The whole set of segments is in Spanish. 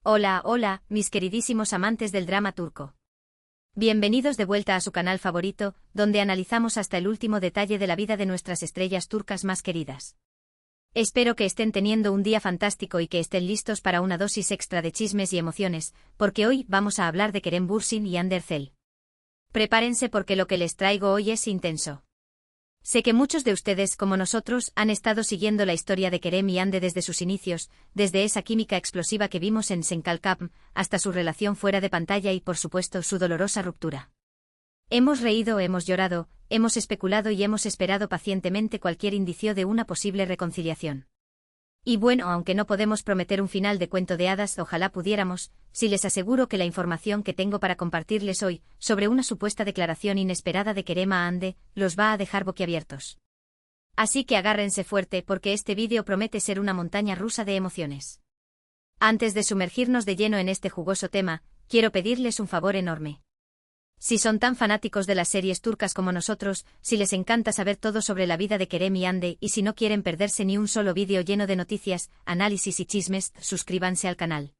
Hola, hola, mis queridísimos amantes del drama turco. Bienvenidos de vuelta a su canal favorito, donde analizamos hasta el último detalle de la vida de nuestras estrellas turcas más queridas. Espero que estén teniendo un día fantástico y que estén listos para una dosis extra de chismes y emociones, porque hoy vamos a hablar de Kerem Bürsin y Hande Erçel. Prepárense porque lo que les traigo hoy es intenso. Sé que muchos de ustedes, como nosotros, han estado siguiendo la historia de Kerem y Hande desde sus inicios, desde esa química explosiva que vimos en Senkalkapm, hasta su relación fuera de pantalla y, por supuesto, su dolorosa ruptura. Hemos reído, hemos llorado, hemos especulado y hemos esperado pacientemente cualquier indicio de una posible reconciliación. Y bueno, aunque no podemos prometer un final de cuento de hadas, ojalá pudiéramos, si les aseguro que la información que tengo para compartirles hoy, sobre una supuesta declaración inesperada de Kerem a Hande, los va a dejar boquiabiertos. Así que agárrense fuerte porque este vídeo promete ser una montaña rusa de emociones. Antes de sumergirnos de lleno en este jugoso tema, quiero pedirles un favor enorme. Si son tan fanáticos de las series turcas como nosotros, si les encanta saber todo sobre la vida de Kerem y Hande y si no quieren perderse ni un solo vídeo lleno de noticias, análisis y chismes, suscríbanse al canal.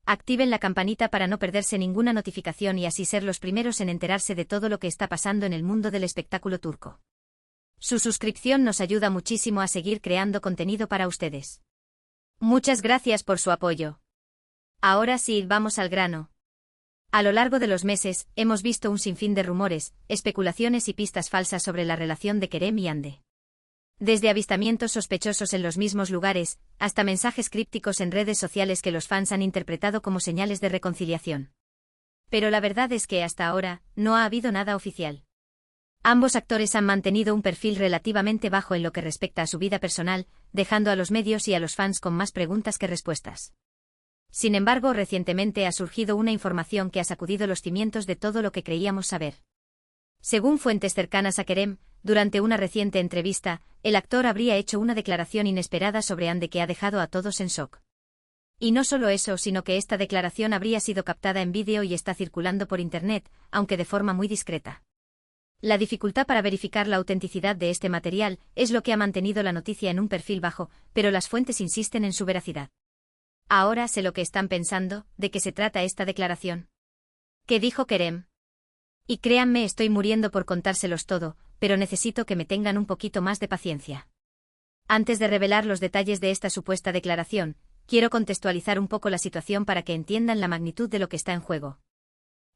Activen la campanita para no perderse ninguna notificación y así ser los primeros en enterarse de todo lo que está pasando en el mundo del espectáculo turco. Su suscripción nos ayuda muchísimo a seguir creando contenido para ustedes. Muchas gracias por su apoyo. Ahora sí, vamos al grano. A lo largo de los meses, hemos visto un sinfín de rumores, especulaciones y pistas falsas sobre la relación de Kerem y Hande. Desde avistamientos sospechosos en los mismos lugares, hasta mensajes crípticos en redes sociales que los fans han interpretado como señales de reconciliación. Pero la verdad es que hasta ahora, no ha habido nada oficial. Ambos actores han mantenido un perfil relativamente bajo en lo que respecta a su vida personal, dejando a los medios y a los fans con más preguntas que respuestas. Sin embargo, recientemente ha surgido una información que ha sacudido los cimientos de todo lo que creíamos saber. Según fuentes cercanas a Kerem, durante una reciente entrevista, el actor habría hecho una declaración inesperada sobre Hande que ha dejado a todos en shock. Y no solo eso, sino que esta declaración habría sido captada en vídeo y está circulando por internet, aunque de forma muy discreta. La dificultad para verificar la autenticidad de este material es lo que ha mantenido la noticia en un perfil bajo, pero las fuentes insisten en su veracidad. Ahora sé lo que están pensando, ¿de qué se trata esta declaración? ¿Qué dijo Kerem? Y créanme, estoy muriendo por contárselos todo, pero necesito que me tengan un poquito más de paciencia. Antes de revelar los detalles de esta supuesta declaración, quiero contextualizar un poco la situación para que entiendan la magnitud de lo que está en juego.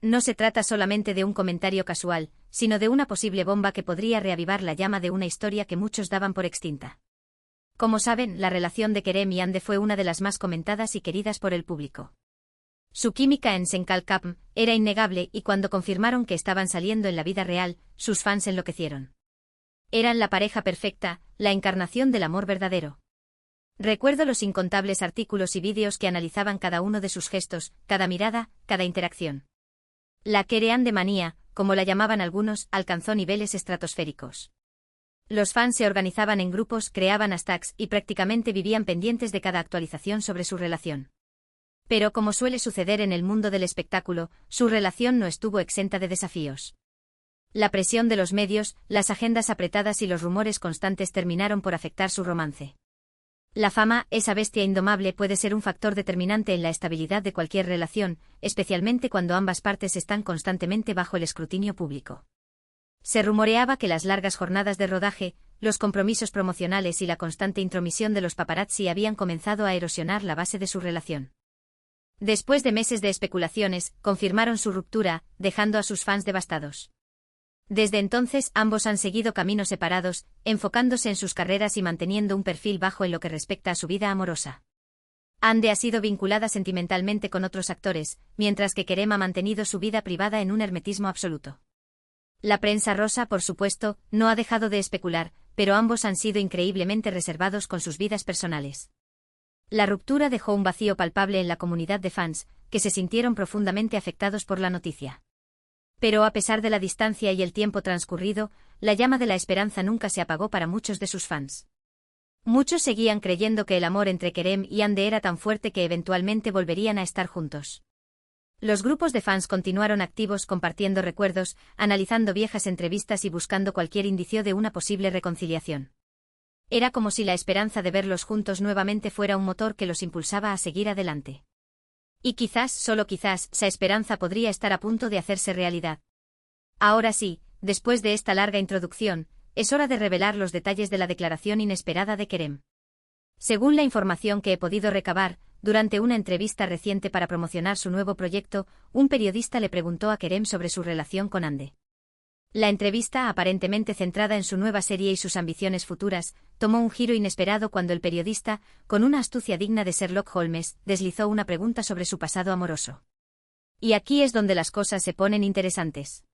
No se trata solamente de un comentario casual, sino de una posible bomba que podría reavivar la llama de una historia que muchos daban por extinta. Como saben, la relación de Kerem y Hande fue una de las más comentadas y queridas por el público. Su química en Senkalkapm era innegable y cuando confirmaron que estaban saliendo en la vida real, sus fans enloquecieron. Eran la pareja perfecta, la encarnación del amor verdadero. Recuerdo los incontables artículos y vídeos que analizaban cada uno de sus gestos, cada mirada, cada interacción. La Kerem manía, como la llamaban algunos, alcanzó niveles estratosféricos. Los fans se organizaban en grupos, creaban hashtags y prácticamente vivían pendientes de cada actualización sobre su relación. Pero como suele suceder en el mundo del espectáculo, su relación no estuvo exenta de desafíos. La presión de los medios, las agendas apretadas y los rumores constantes terminaron por afectar su romance. La fama, esa bestia indomable, puede ser un factor determinante en la estabilidad de cualquier relación, especialmente cuando ambas partes están constantemente bajo el escrutinio público. Se rumoreaba que las largas jornadas de rodaje, los compromisos promocionales y la constante intromisión de los paparazzi habían comenzado a erosionar la base de su relación. Después de meses de especulaciones, confirmaron su ruptura, dejando a sus fans devastados. Desde entonces, ambos han seguido caminos separados, enfocándose en sus carreras y manteniendo un perfil bajo en lo que respecta a su vida amorosa. Hande ha sido vinculada sentimentalmente con otros actores, mientras que Kerem ha mantenido su vida privada en un hermetismo absoluto. La prensa rosa, por supuesto, no ha dejado de especular, pero ambos han sido increíblemente reservados con sus vidas personales. La ruptura dejó un vacío palpable en la comunidad de fans, que se sintieron profundamente afectados por la noticia. Pero a pesar de la distancia y el tiempo transcurrido, la llama de la esperanza nunca se apagó para muchos de sus fans. Muchos seguían creyendo que el amor entre Kerem y Hande era tan fuerte que eventualmente volverían a estar juntos. Los grupos de fans continuaron activos compartiendo recuerdos, analizando viejas entrevistas y buscando cualquier indicio de una posible reconciliación. Era como si la esperanza de verlos juntos nuevamente fuera un motor que los impulsaba a seguir adelante. Y quizás, solo quizás, esa esperanza podría estar a punto de hacerse realidad. Ahora sí, después de esta larga introducción, es hora de revelar los detalles de la declaración inesperada de Kerem. Según la información que he podido recabar, durante una entrevista reciente para promocionar su nuevo proyecto, un periodista le preguntó a Kerem sobre su relación con Hande. La entrevista, aparentemente centrada en su nueva serie y sus ambiciones futuras, tomó un giro inesperado cuando el periodista, con una astucia digna de Sherlock Holmes, deslizó una pregunta sobre su pasado amoroso. Y aquí es donde las cosas se ponen interesantes.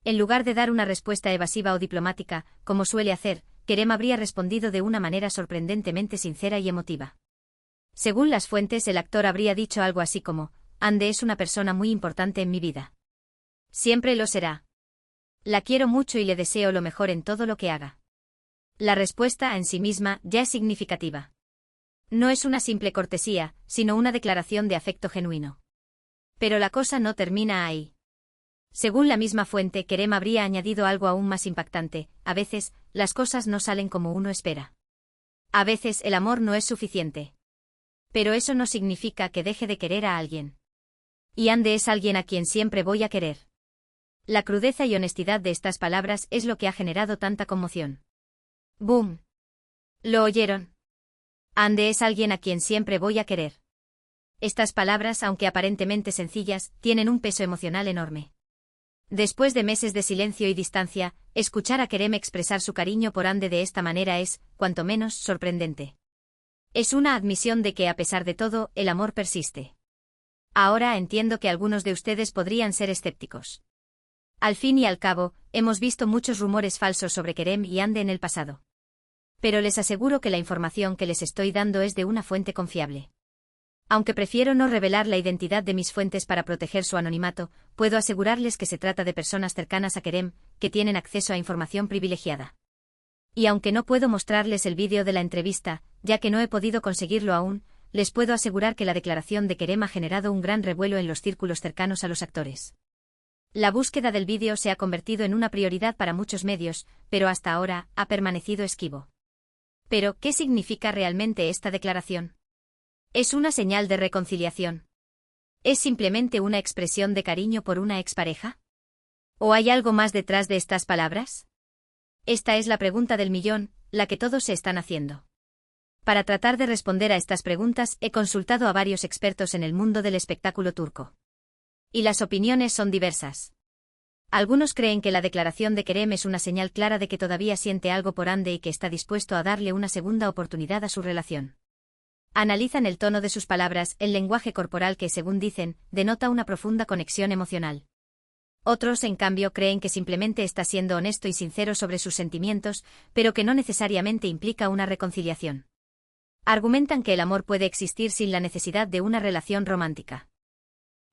En lugar de dar una respuesta evasiva o diplomática, como suele hacer, Kerem habría respondido de una manera sorprendentemente sincera y emotiva. Según las fuentes, el actor habría dicho algo así como: Hande es una persona muy importante en mi vida. Siempre lo será. La quiero mucho y le deseo lo mejor en todo lo que haga. La respuesta en sí misma ya es significativa. No es una simple cortesía, sino una declaración de afecto genuino. Pero la cosa no termina ahí. Según la misma fuente, Kerem habría añadido algo aún más impactante: a veces, las cosas no salen como uno espera. A veces el amor no es suficiente. Pero eso no significa que deje de querer a alguien. Y Hande es alguien a quien siempre voy a querer. La crudeza y honestidad de estas palabras es lo que ha generado tanta conmoción. ¡Boom! ¿Lo oyeron? Hande es alguien a quien siempre voy a querer. Estas palabras, aunque aparentemente sencillas, tienen un peso emocional enorme. Después de meses de silencio y distancia, escuchar a Kerem expresar su cariño por Hande de esta manera es, cuanto menos, sorprendente. Es una admisión de que, a pesar de todo, el amor persiste. Ahora entiendo que algunos de ustedes podrían ser escépticos. Al fin y al cabo, hemos visto muchos rumores falsos sobre Kerem y Hande en el pasado. Pero les aseguro que la información que les estoy dando es de una fuente confiable. Aunque prefiero no revelar la identidad de mis fuentes para proteger su anonimato, puedo asegurarles que se trata de personas cercanas a Kerem, que tienen acceso a información privilegiada. Y aunque no puedo mostrarles el vídeo de la entrevista, ya que no he podido conseguirlo aún, les puedo asegurar que la declaración de Kerem ha generado un gran revuelo en los círculos cercanos a los actores. La búsqueda del vídeo se ha convertido en una prioridad para muchos medios, pero hasta ahora ha permanecido esquivo. Pero, ¿qué significa realmente esta declaración? ¿Es una señal de reconciliación? ¿Es simplemente una expresión de cariño por una expareja? ¿O hay algo más detrás de estas palabras? Esta es la pregunta del millón, la que todos se están haciendo. Para tratar de responder a estas preguntas, he consultado a varios expertos en el mundo del espectáculo turco. Y las opiniones son diversas. Algunos creen que la declaración de Kerem es una señal clara de que todavía siente algo por Hande y que está dispuesto a darle una segunda oportunidad a su relación. Analizan el tono de sus palabras, el lenguaje corporal que, según dicen, denota una profunda conexión emocional. Otros, en cambio, creen que simplemente está siendo honesto y sincero sobre sus sentimientos, pero que no necesariamente implica una reconciliación. Argumentan que el amor puede existir sin la necesidad de una relación romántica.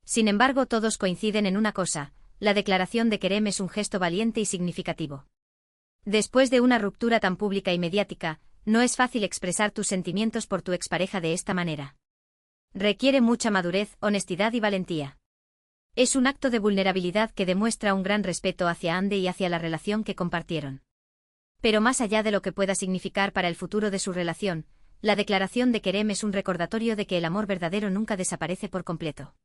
Sin embargo, todos coinciden en una cosa: la declaración de Kerem es un gesto valiente y significativo. Después de una ruptura tan pública y mediática, no es fácil expresar tus sentimientos por tu expareja de esta manera. Requiere mucha madurez, honestidad y valentía. Es un acto de vulnerabilidad que demuestra un gran respeto hacia Hande y hacia la relación que compartieron. Pero más allá de lo que pueda significar para el futuro de su relación, la declaración de Kerem es un recordatorio de que el amor verdadero nunca desaparece por completo.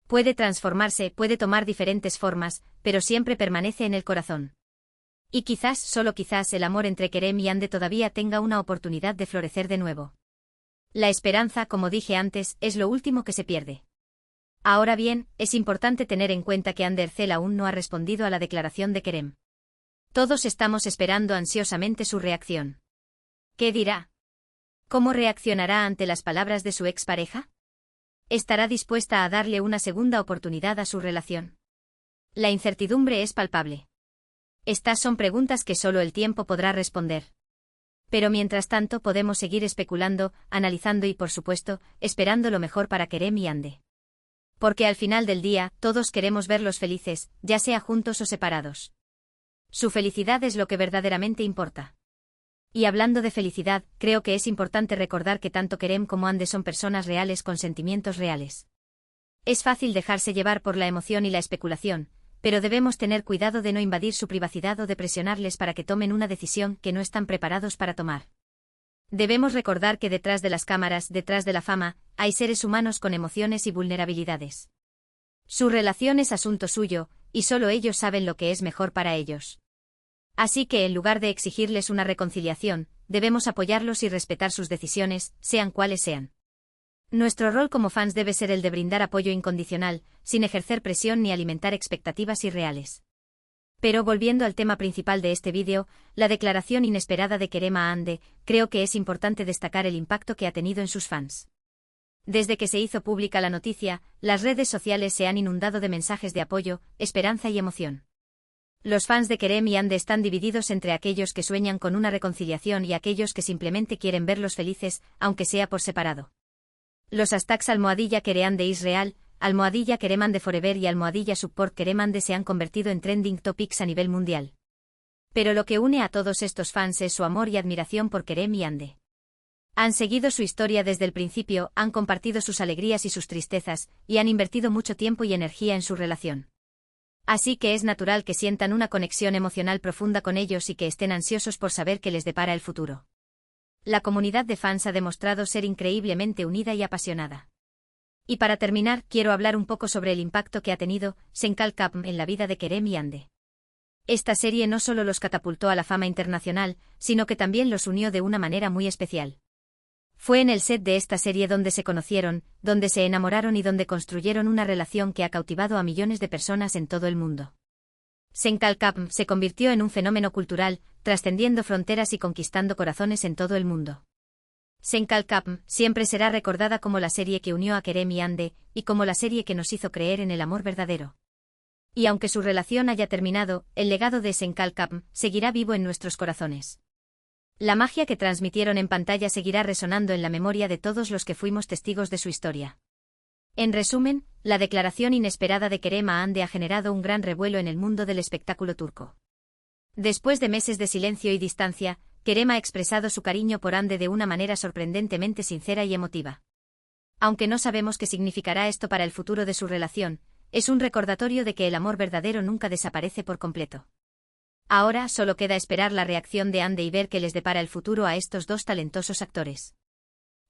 Puede transformarse, puede tomar diferentes formas, pero siempre permanece en el corazón. Y quizás, solo quizás, el amor entre Kerem y Hande todavía tenga una oportunidad de florecer de nuevo. La esperanza, como dije antes, es lo último que se pierde. Ahora bien, es importante tener en cuenta que Hande Erçel aún no ha respondido a la declaración de Kerem. Todos estamos esperando ansiosamente su reacción. ¿Qué dirá? ¿Cómo reaccionará ante las palabras de su expareja? ¿Estará dispuesta a darle una segunda oportunidad a su relación? La incertidumbre es palpable. Estas son preguntas que solo el tiempo podrá responder. Pero mientras tanto podemos seguir especulando, analizando y, por supuesto, esperando lo mejor para Kerem y Hande. Porque al final del día, todos queremos verlos felices, ya sea juntos o separados. Su felicidad es lo que verdaderamente importa. Y hablando de felicidad, creo que es importante recordar que tanto Kerem como Hande son personas reales con sentimientos reales. Es fácil dejarse llevar por la emoción y la especulación, pero debemos tener cuidado de no invadir su privacidad o de presionarles para que tomen una decisión que no están preparados para tomar. Debemos recordar que detrás de las cámaras, detrás de la fama, hay seres humanos con emociones y vulnerabilidades. Su relación es asunto suyo, y solo ellos saben lo que es mejor para ellos. Así que en lugar de exigirles una reconciliación, debemos apoyarlos y respetar sus decisiones, sean cuales sean. Nuestro rol como fans debe ser el de brindar apoyo incondicional, sin ejercer presión ni alimentar expectativas irreales. Pero volviendo al tema principal de este vídeo, la declaración inesperada de Kerema Ande, creo que es importante destacar el impacto que ha tenido en sus fans. Desde que se hizo pública la noticia, las redes sociales se han inundado de mensajes de apoyo, esperanza y emoción. Los fans de Kerem y Ande están divididos entre aquellos que sueñan con una reconciliación y aquellos que simplemente quieren verlos felices, aunque sea por separado. Los hashtags #Kereande is real, #Keremande forever y #support Keremande se han convertido en trending topics a nivel mundial. Pero lo que une a todos estos fans es su amor y admiración por Kerem y Ande. Han seguido su historia desde el principio, han compartido sus alegrías y sus tristezas, y han invertido mucho tiempo y energía en su relación. Así que es natural que sientan una conexión emocional profunda con ellos y que estén ansiosos por saber qué les depara el futuro. La comunidad de fans ha demostrado ser increíblemente unida y apasionada. Y para terminar, quiero hablar un poco sobre el impacto que ha tenido Senkal Kapm en la vida de Kerem y Ande. Esta serie no solo los catapultó a la fama internacional, sino que también los unió de una manera muy especial. Fue en el set de esta serie donde se conocieron, donde se enamoraron y donde construyeron una relación que ha cautivado a millones de personas en todo el mundo. Senkal Kapm se convirtió en un fenómeno cultural, trascendiendo fronteras y conquistando corazones en todo el mundo. Senkal Kapm siempre será recordada como la serie que unió a Kerem y Ande, y como la serie que nos hizo creer en el amor verdadero. Y aunque su relación haya terminado, el legado de Senkal Kapm seguirá vivo en nuestros corazones. La magia que transmitieron en pantalla seguirá resonando en la memoria de todos los que fuimos testigos de su historia. En resumen, la declaración inesperada de Kerem Ande ha generado un gran revuelo en el mundo del espectáculo turco. Después de meses de silencio y distancia, Kerem ha expresado su cariño por Ande de una manera sorprendentemente sincera y emotiva. Aunque no sabemos qué significará esto para el futuro de su relación, es un recordatorio de que el amor verdadero nunca desaparece por completo. Ahora solo queda esperar la reacción de Ande y ver qué les depara el futuro a estos dos talentosos actores.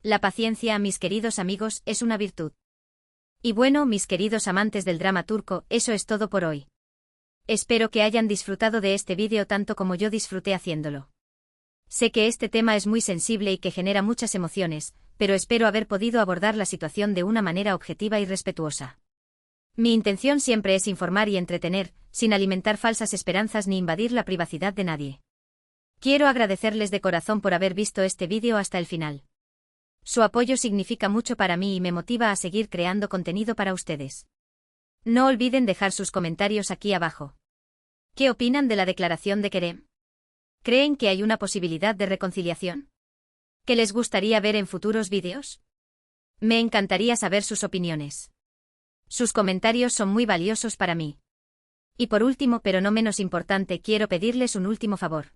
La paciencia, mis queridos amigos, es una virtud. Y bueno, mis queridos amantes del drama turco, eso es todo por hoy. Espero que hayan disfrutado de este vídeo tanto como yo disfruté haciéndolo. Sé que este tema es muy sensible y que genera muchas emociones, pero espero haber podido abordar la situación de una manera objetiva y respetuosa. Mi intención siempre es informar y entretener, sin alimentar falsas esperanzas ni invadir la privacidad de nadie. Quiero agradecerles de corazón por haber visto este vídeo hasta el final. Su apoyo significa mucho para mí y me motiva a seguir creando contenido para ustedes. No olviden dejar sus comentarios aquí abajo. ¿Qué opinan de la declaración de Kerem? ¿Creen que hay una posibilidad de reconciliación? ¿Qué les gustaría ver en futuros vídeos? Me encantaría saber sus opiniones. Sus comentarios son muy valiosos para mí. Y por último, pero no menos importante, quiero pedirles un último favor.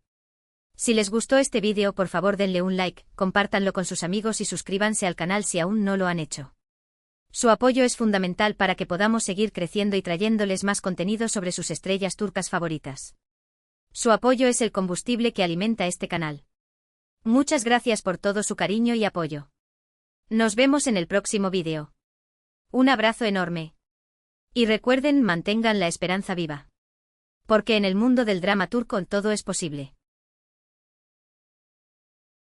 Si les gustó este vídeo, por favor denle un like, compártanlo con sus amigos y suscríbanse al canal si aún no lo han hecho. Su apoyo es fundamental para que podamos seguir creciendo y trayéndoles más contenido sobre sus estrellas turcas favoritas. Su apoyo es el combustible que alimenta este canal. Muchas gracias por todo su cariño y apoyo. Nos vemos en el próximo vídeo. Un abrazo enorme. Y recuerden, mantengan la esperanza viva. Porque en el mundo del drama turco todo es posible.